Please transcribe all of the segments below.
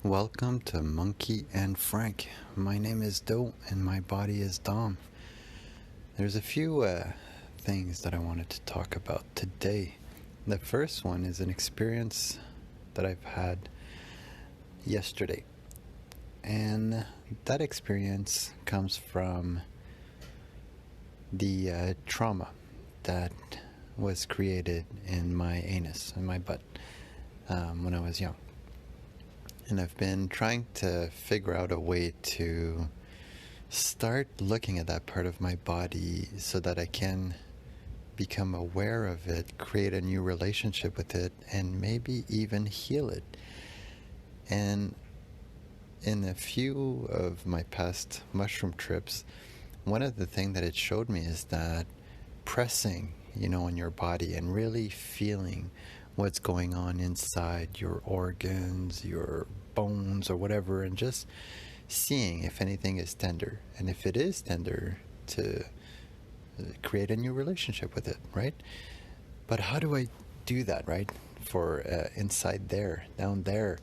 Welcome to Monkey and Frank. My name is Do and my body is Dom. There's a few things that I wanted to talk about today. The first one is an experience that I've had yesterday. And that experience comes from the trauma that was created in my anus, in my butt, when I was young. And I've been trying to figure out a way to start looking at that part of my body so that I can become aware of it, create a new relationship with it, and maybe even heal it. And in a few of my past mushroom trips, one of the things that it showed me is that pressing, on your body and really feeling what's going on inside your organs, your bones, or whatever, and just seeing if anything is tender. And if it is tender, to create a new relationship with it, right? But how do I do that, right? For inside there, down there.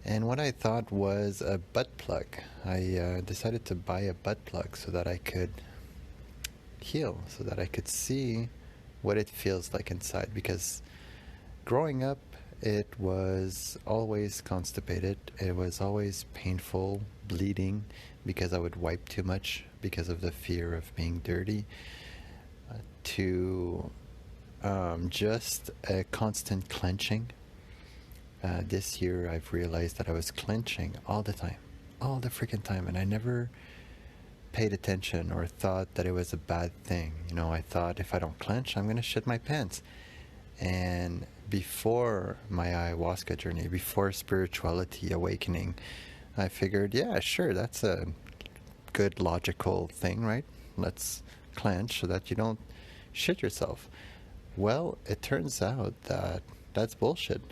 And what I thought was a butt plug. I decided to buy a butt plug so that I could heal, so that I could see what it feels like inside. Because growing up, it was always constipated. It was always painful, bleeding, because I would wipe too much because of the fear of being dirty, to just a constant clenching. This year, I've realized that I was clenching all the time, all the freaking time, and I never paid attention or thought that it was a bad thing. I thought if I don't clench, I'm going to shit my pants. And before my ayahuasca journey, before spirituality awakening, I figured, yeah, sure, that's a good logical thing, right? Let's clench so that you don't shit yourself. Well, it turns out that that's bullshit.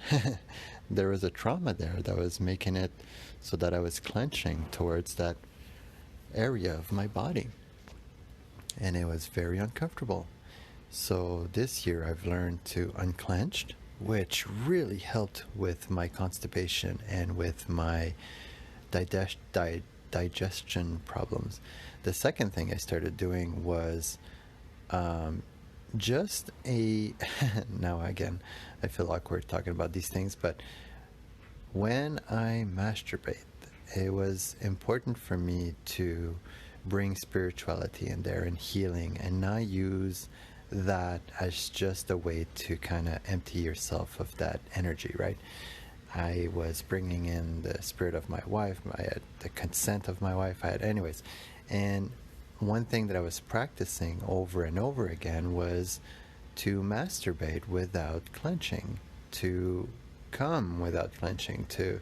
There was a trauma there that was making it so that I was clenching towards that area of my body. And it was very uncomfortable. So this year I've learned to unclench, which really helped with my constipation and with my digestion problems. The second thing I started doing was just a now again I feel awkward talking about these things, but when I masturbate, it was important for me to bring spirituality in there and healing, and not use that as just a way to kind of empty yourself of that energy, right? I was bringing in the spirit of my wife, I had the consent of my wife, anyways. And one thing that I was practicing over and over again was to masturbate without clenching, to come without clenching, to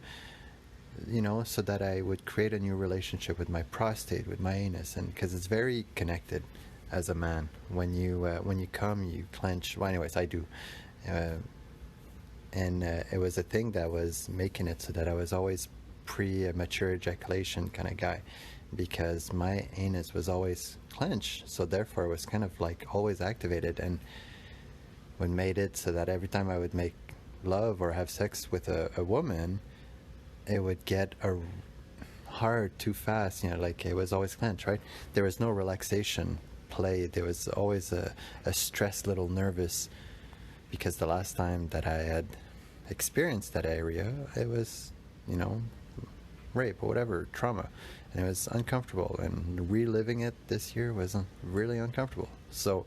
so that I would create a new relationship with my prostate, with my anus, and because it's very connected as a man. When you come, you clench. Well, anyways, I do, and it was a thing that was making it so that I was always premature ejaculation kind of guy, because my anus was always clenched, so therefore it was kind of like always activated, and what made it so that every time I would make love or have sex with a woman, it would get hard too fast, like it was always clenched, right? There was no relaxation play. There was always a stressed, little nervous, because the last time that I had experienced that area, it was, rape or whatever, trauma, and it was uncomfortable, and reliving it this year was really uncomfortable. So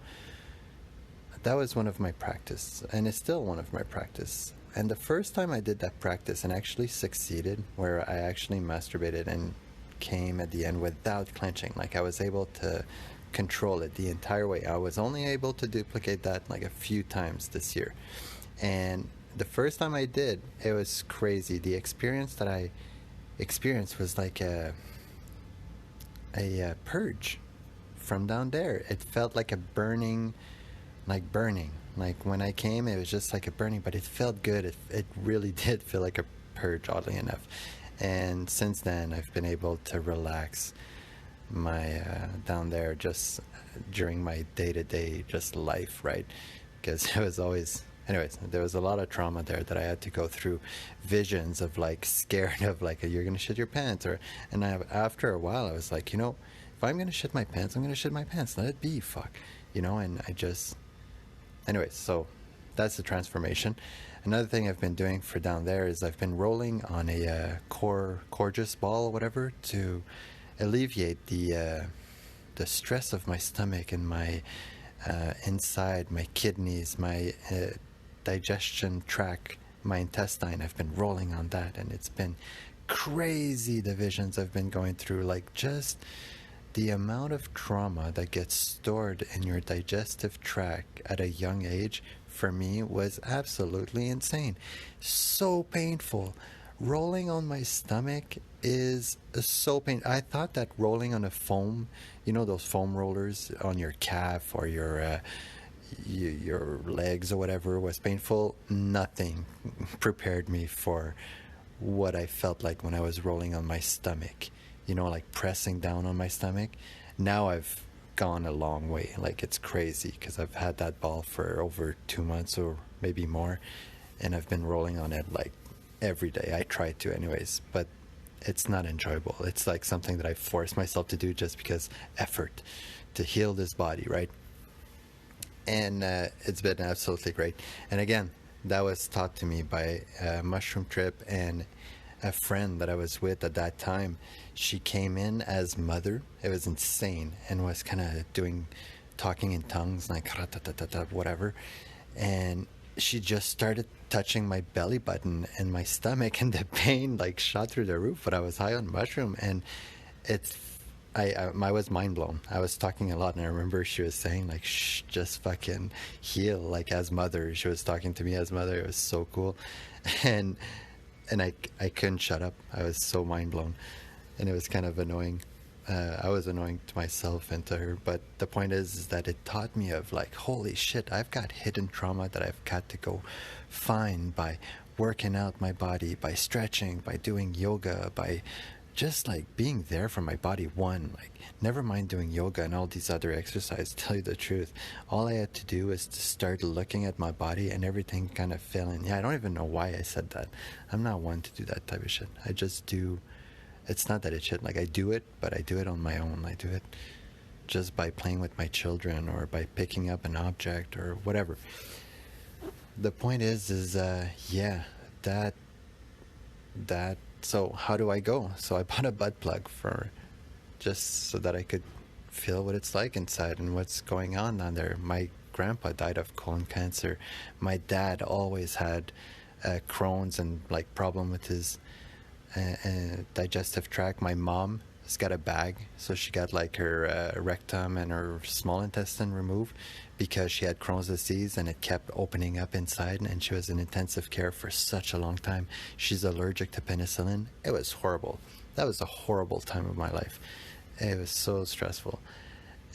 that was one of my practice, and it's still one of my practice. And the first time I did that practice and actually succeeded, where I actually masturbated and came at the end without clenching, like I was able to control it the entire way. I was only able to duplicate that like a few times this year. And the first time I did, it was crazy. The experience that I experienced was like a purge from down there. It felt like a burning. Like when I came, it was just like a burning, but it felt good. It really did feel like a purge, oddly enough. And since then, I've been able to relax my down there just during my day-to-day just life, right? Because it was always anyways, there was a lot of trauma there that I had to go through. Visions of like scared of like you're gonna shit your pants, or and after a while I was like, you know, if I'm gonna shit my pants, I'm gonna shit my pants. Let it be, fuck, you know. And I just, anyways, so that's the transformation. Another thing I've been doing for down there is I've been rolling on a Corgus ball or whatever to alleviate the stress of my stomach and my inside, my kidneys, my digestion tract, my intestine. I've been rolling on that, and it's been crazy the visions I've been going through. Like, just the amount of trauma that gets stored in your digestive tract at a young age, for me, was absolutely insane. So painful. Rolling on my stomach is so painful. I thought that rolling on a foam, you know, those foam rollers on your calf or your legs or whatever, was painful. Nothing prepared me for what I felt like when I was rolling on my stomach, you know, like pressing down on my stomach. Now I've gone a long way. Like, it's crazy because I've had that ball for over 2 months or maybe more, and I've been rolling on it like every day. I try to anyways, but it's not enjoyable. It's like something that I force myself to do just because effort to heal this body, right? And it's been absolutely great. And again, that was taught to me by a mushroom trip, and a friend that I was with at that time. She came in as mother. It was insane, and was kind of talking in tongues, like whatever. And she just started touching my belly button and my stomach, and the pain like shot through the roof. But I was high on mushroom, and I was mind blown. I was talking a lot, and I remember she was saying like, "Shh, just fucking heal." Like, as mother, she was talking to me as mother. It was so cool, and I couldn't shut up. I was so mind blown, and it was kind of annoying. I was annoying to myself and to her, but the point is that it taught me of like, holy shit, I've got hidden trauma that I've got to go find by working out my body, by stretching, by doing yoga, by just like being there for my body. Like, never mind doing yoga and all these other exercises. Tell you the truth, all I had to do is to start looking at my body, and everything kind of fell in. Yeah, I don't even know why I said that. I'm not one to do that type of shit. I just do. It's not that it's shit. Like, I do it, but I do it on my own. I do it just by playing with my children, or by picking up an object or whatever. The point is yeah, that. So how do I go? So I bought a butt plug just so that I could feel what it's like inside and what's going on down there. My grandpa died of colon cancer. My dad always had Crohn's and like problem with his digestive tract. My mom has got a bag, so she got like her rectum and her small intestine removed because she had Crohn's disease, and it kept opening up inside, and she was in intensive care for such a long time. She's allergic to penicillin. It was horrible. That was a horrible time of my life. It was so stressful,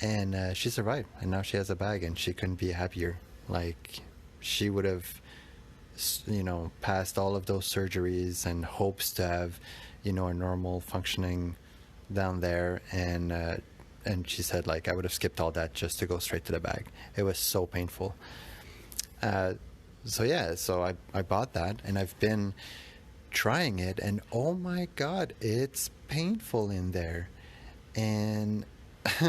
and she survived, and now she has a bag, and she couldn't be happier. Like, she would have, you know, passed all of those surgeries and hopes to have, you know, a normal functioning down there, and she said, like, I would have skipped all that just to go straight to the bag. It was so painful. So yeah, so I bought that, and I've been trying it, and oh my god, it's painful in there. And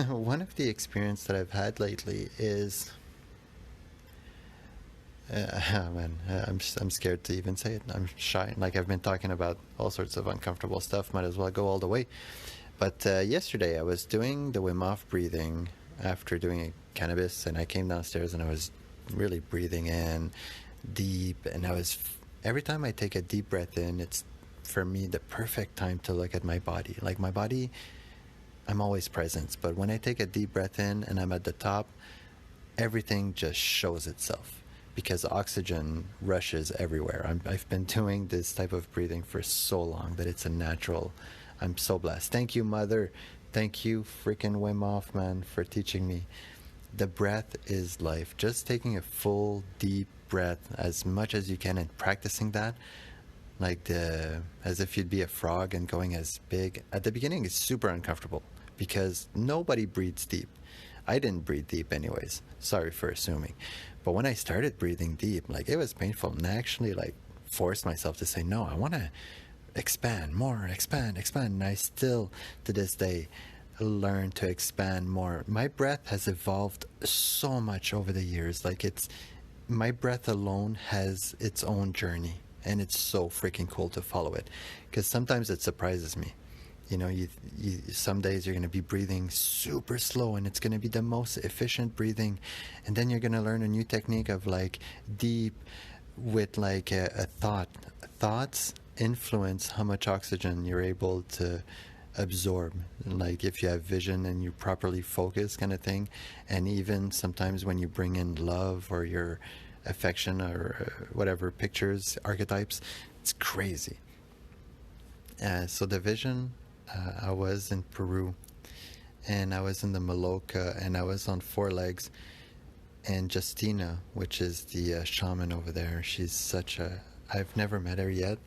one of the experiences that I've had lately is I'm scared to even say it. I'm shy. Like, I've been talking about all sorts of uncomfortable stuff. Might as well go all the way. But yesterday I was doing the Wim Hof breathing after doing cannabis, and I came downstairs and I was really breathing in deep, and every time I take a deep breath in, it's for me the perfect time to look at my body. Like, my body, I'm always present, but when I take a deep breath in and I'm at the top, everything just shows itself because oxygen rushes everywhere. I've been doing this type of breathing for so long that it's a natural. I'm so blessed. Thank you, Mother. Thank you, freaking Wim Hof, man, for teaching me. The breath is life. Just taking a full, deep breath as much as you can and practicing that, like as if you'd be a frog and going as big. At the beginning, it's super uncomfortable because nobody breathes deep. I didn't breathe deep anyways. Sorry for assuming. But when I started breathing deep, like, it was painful. And I actually, like, forced myself to say, no, I want to expand more, expand. And I still, to this day, learn to expand more. My breath has evolved so much over the years. Like, my breath alone has its own journey, and it's so freaking cool to follow it, because sometimes it surprises me. You know, some days you're going to be breathing super slow, and it's going to be the most efficient breathing, and then you're going to learn a new technique of, like, deep with, like, a thought. Thoughts influence how much oxygen you're able to absorb, like if you have vision and you properly focus, kind of thing. And even sometimes when you bring in love or your affection or whatever, pictures, archetypes, it's crazy. So the vision, I was in Peru, and I was in the Maloka, and I was on 4 legs. And Justina, which is the shaman over there, she's I've never met her yet.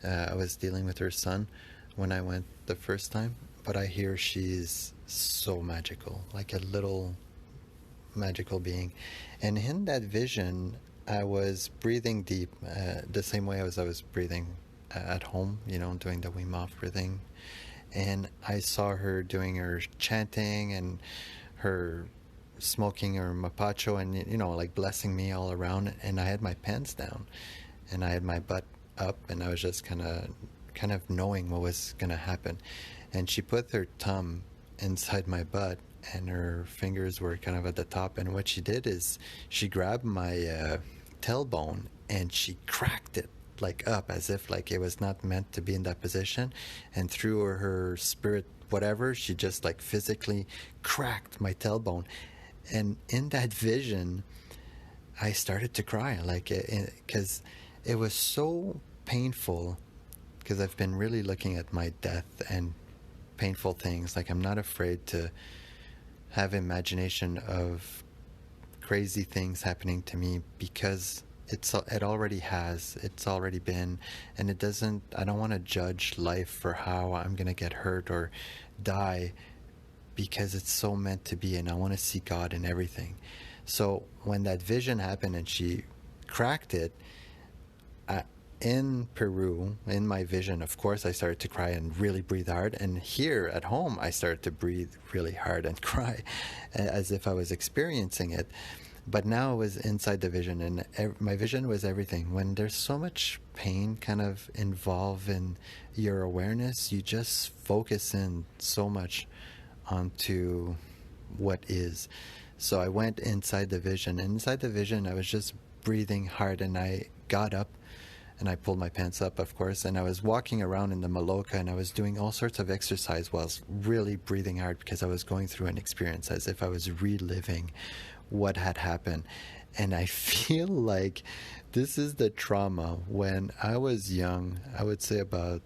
I was dealing with her son when I went the first time, but I hear she's so magical, like a little magical being. And in that vision, I was breathing deep, the same way as I was breathing at home, doing the Wim Hof breathing. And I saw her doing her chanting and her smoking her mapacho and, like blessing me all around. And I had my pants down and I had my butt up, and I was just kind of knowing what was going to happen. And she put her thumb inside my butt, and her fingers were kind of at the top. And what she did is she grabbed my tailbone and she cracked it like up, as if like it was not meant to be in that position. And through her spirit, whatever, she just like physically cracked my tailbone. And in that vision, I started to cry, like, because it was so painful, because I've been really looking at my death and painful things. Like, I'm not afraid to have imagination of crazy things happening to me, because it already has, it's already been, and I don't want to judge life for how I'm going to get hurt or die, because it's so meant to be, and I want to see God in everything. So when that vision happened and she cracked it, in Peru, in my vision, of course, I started to cry and really breathe hard. And here at home, I started to breathe really hard and cry as if I was experiencing it. But now it was inside the vision, and my vision was everything. When there's so much pain kind of involved in your awareness, you just focus in so much onto what is. So I went inside the vision, and inside the vision, I was just breathing hard, and I got up. And I pulled my pants up, of course, and I was walking around in the Maloka, and I was doing all sorts of exercise while really breathing hard, because I was going through an experience as if I was reliving what had happened. And I feel like this is the trauma. When I was young, I would say about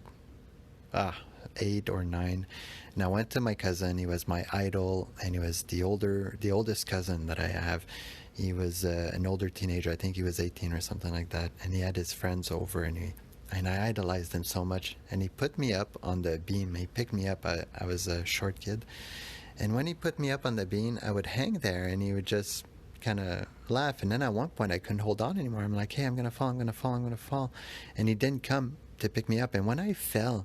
8 or 9, and I went to my cousin. He was my idol, and he was the oldest cousin that I have. He was an older teenager. I think he was 18 or something like that. And he had his friends over, and I idolized him so much. And he put me up on the beam. He picked me up. I was a short kid. And when he put me up on the beam, I would hang there, and he would just kind of laugh. And then at one point, I couldn't hold on anymore. I'm like, hey, I'm going to fall. And he didn't come to pick me up. And when I fell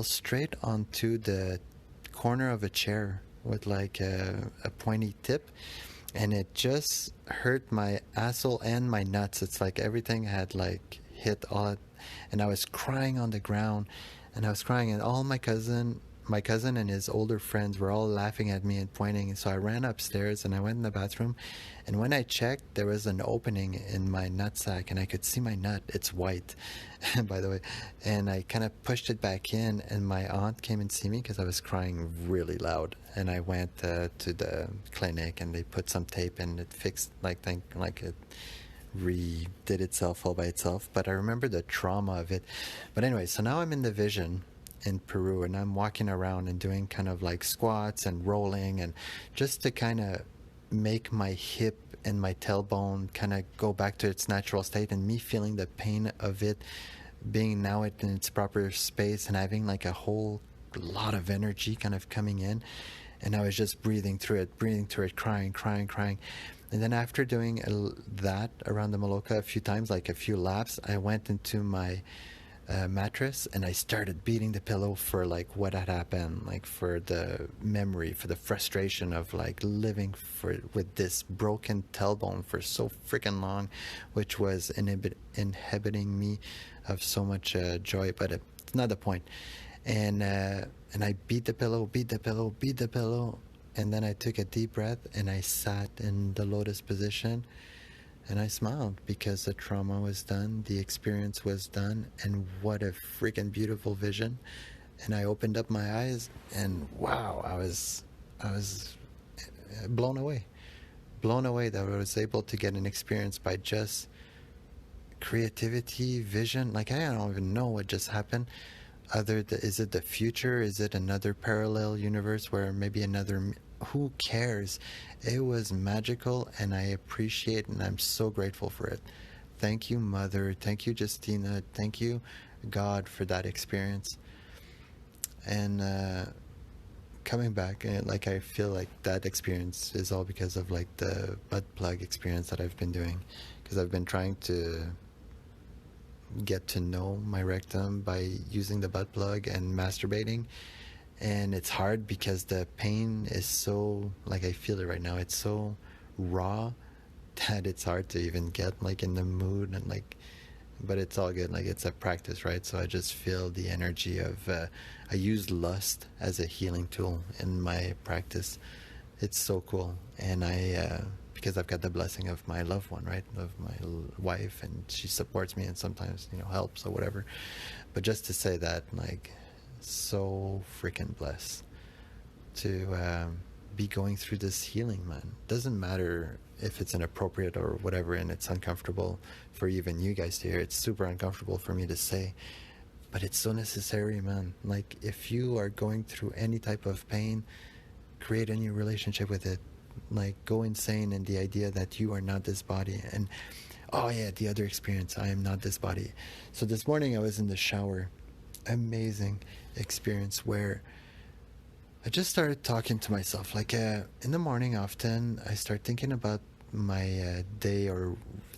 straight onto the corner of a chair with like a pointy tip. And it just hurt my asshole and my nuts. It's like everything had like hit all, and I was crying on the ground, and all my cousin and his older friends were all laughing at me and pointing. And so I ran upstairs and I went in the bathroom, and when I checked, there was an opening in my nutsack, and I could see my nut. It's white, by the way. And I kind of pushed it back in, and my aunt came and see me because I was crying really loud. And I went to the clinic, and they put some tape, and it fixed, like it redid itself all by itself. But I remember the trauma of it. But anyway, so now I'm in the vision in Peru, and I'm walking around and doing kind of like squats and rolling, and just to kind of make my hip and my tailbone kind of go back to its natural state, and me feeling the pain of it being now in its proper space, and having like a whole lot of energy kind of coming in. And I was just breathing through it, crying, crying, crying. And then after doing that around the Maloka a few times, like a few laps, I went into my mattress and I started beating the pillow for like what had happened, like for the memory, for the frustration of like living with this broken tailbone for so freaking long, which was inhibiting me of so much joy. But it's not the point. And I beat the pillow, and then I took a deep breath and I sat in the lotus position. And I smiled because the trauma was done, the experience was done, and what a freaking beautiful vision. And I opened up my eyes, and wow, I was blown away that I was able to get an experience by just creativity, vision. Like, I don't even know what just happened. Is it the future? Is it another parallel universe where maybe who cares? It was magical, and I appreciate, and I'm so grateful for it. Thank you, Mother. Thank you, Justina. Thank you, God, for that experience. And coming back, like, I feel like that experience is all because of like the butt plug experience that I've been doing, because I've been trying to get to know my rectum by using the butt plug and masturbating. And it's hard because the pain is so, like, I feel it right now, it's so raw that it's hard to even get like in the mood, and like, but it's all good. Like, it's a practice, right? So I just feel the energy of I use lust as a healing tool in my practice. It's so cool. And I because I've got the blessing of my loved one, right, of my wife, and she supports me and sometimes, helps or whatever. But just to say that, like, so freaking blessed to be going through this healing, man. Doesn't matter if it's inappropriate or whatever, and it's uncomfortable for even you guys to hear. It's super uncomfortable for me to say, but it's so necessary, man. Like, if you are going through any type of pain, create a new relationship with it. Like, go insane in the idea that you are not this body. And oh yeah, the other experience, I am not this body. So this morning I was in the shower. Amazing experience where I just started talking to myself. Like, in the morning, often I start thinking about my day or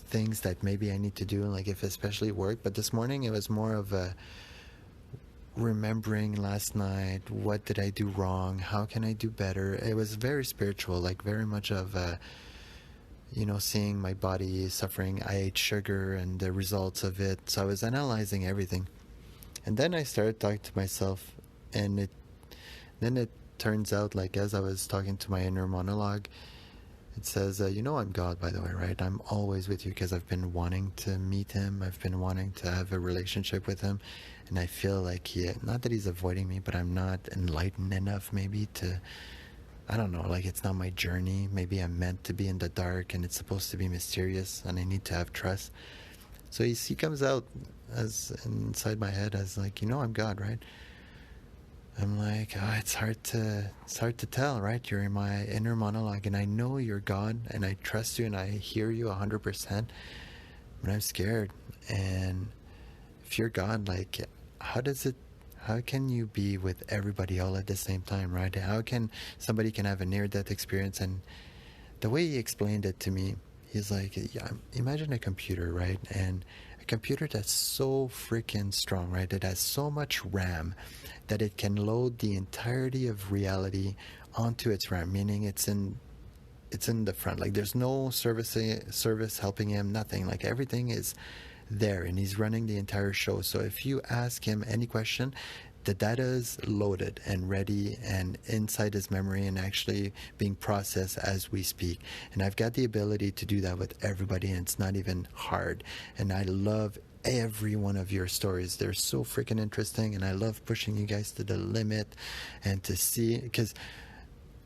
things that maybe I need to do, like, if especially work. But this morning it was more of a remembering last night. What did I do wrong? How can I do better? It was very spiritual, like very much of seeing my body suffering. I ate sugar and the results of it. So I was analyzing everything. And then I started talking to myself, and then it turns out, like, as I was talking to my inner monologue, it says, I'm God, by the way, right? I'm always with you, because I've been wanting to meet him. I've been wanting to have a relationship with him. And I feel like not that he's avoiding me, but I'm not enlightened enough maybe to, I don't know, like, it's not my journey. Maybe I'm meant to be in the dark, and it's supposed to be mysterious, and I need to have trust. So he comes out as inside my head as like, I'm God, right? I'm like, it's hard to tell, right? You're in my inner monologue, and I know you're God, and I trust you, and I hear you 100%, but I'm scared. And if you're God, like, how can you be with everybody all at the same time, right? How can somebody can have a near-death experience? And the way he explained it to me, he's like, imagine a computer, right? And a computer that's so freaking strong, right? It has so much RAM that it can load the entirety of reality onto its RAM, meaning it's in the front. Like, there's no service helping him, nothing. Like, everything is there, and he's running the entire show. So if you ask him any question, the data is loaded and ready and inside his memory and actually being processed as we speak. And I've got the ability to do that with everybody, and it's not even hard. And I love every one of your stories. They're so freaking interesting, and I love pushing you guys to the limit and to see, because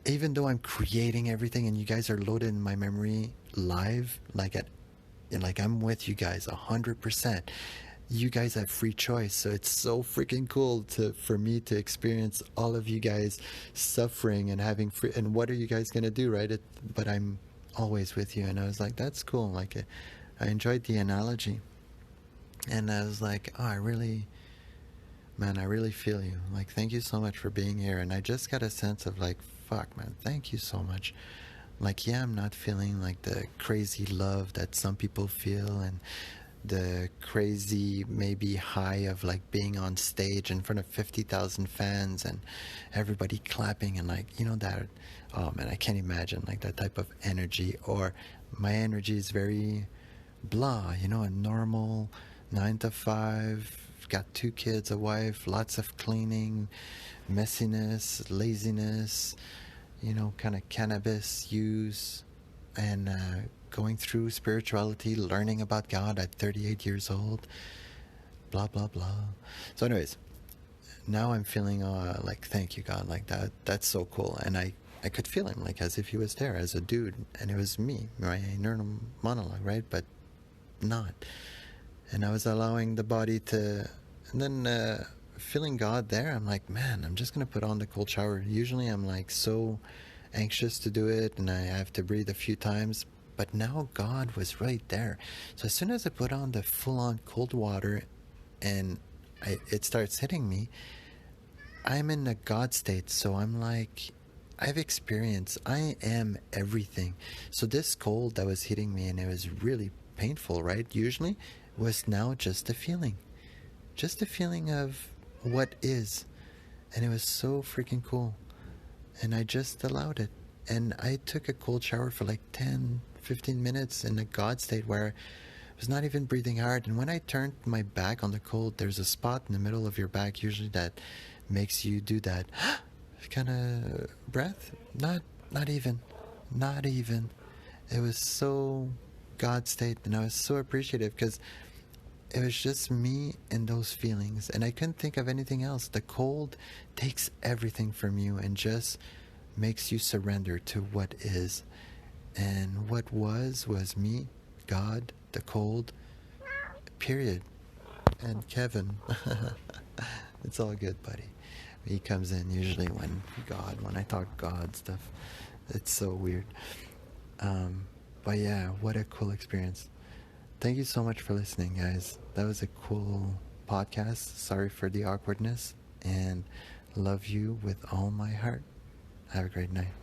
even though I'm creating everything and you guys are loaded in my memory live, like I'm with you guys 100%. You guys have free choice, so it's so freaking cool for me to experience all of you guys suffering and having free. And what are you guys gonna do, right? But I'm always with you. And I was like, that's cool. Like, I enjoyed the analogy, and I was like, oh, I really feel you. Like, thank you so much for being here. And I just got a sense of like fuck, man, thank you so much. Like, yeah, I'm not feeling like the crazy love that some people feel, and the crazy maybe high of like being on stage in front of 50,000 fans and everybody clapping and like, that, oh man, I can't imagine like that type of energy. Or my energy is very blah, a normal 9 to 5, got 2 kids, a wife, lots of cleaning, messiness, laziness, kind of cannabis use, and going through spirituality, learning about God at 38 years old, blah, blah, blah. So anyways, now I'm feeling like, thank you, God, like that. That's so cool. And I could feel him like as if he was there as a dude, and it was me, my internal monologue, right? But not. And I was allowing the body to, and then feeling God there, I'm like, man, I'm just going to put on the cold shower. Usually I'm like so anxious to do it and I have to breathe a few times, but now God was right there. So as soon as I put on the full-on cold water and it starts hitting me, I'm in a God state. So I'm like, I've experienced, I am everything. So this cold that was hitting me, and it was really painful, right? Usually was now just a feeling of what is. And it was so freaking cool. And I just allowed it. And I took a cold shower for like 10, 15 minutes in a God state where I was not even breathing hard. And when I turned my back on the cold, there's a spot in the middle of your back usually that makes you do that kind of breath. Not even. It was so God state, and I was so appreciative because it was just me and those feelings, and I couldn't think of anything else. The cold takes everything from you and just makes you surrender to what is. And what was me, God, the cold, period. And Kevin. It's all good, buddy. He comes in usually when I talk God stuff. It's so weird. But yeah, what a cool experience. Thank you so much for listening, guys. That was a cool podcast. Sorry for the awkwardness, and love you with all my heart. Have a great night.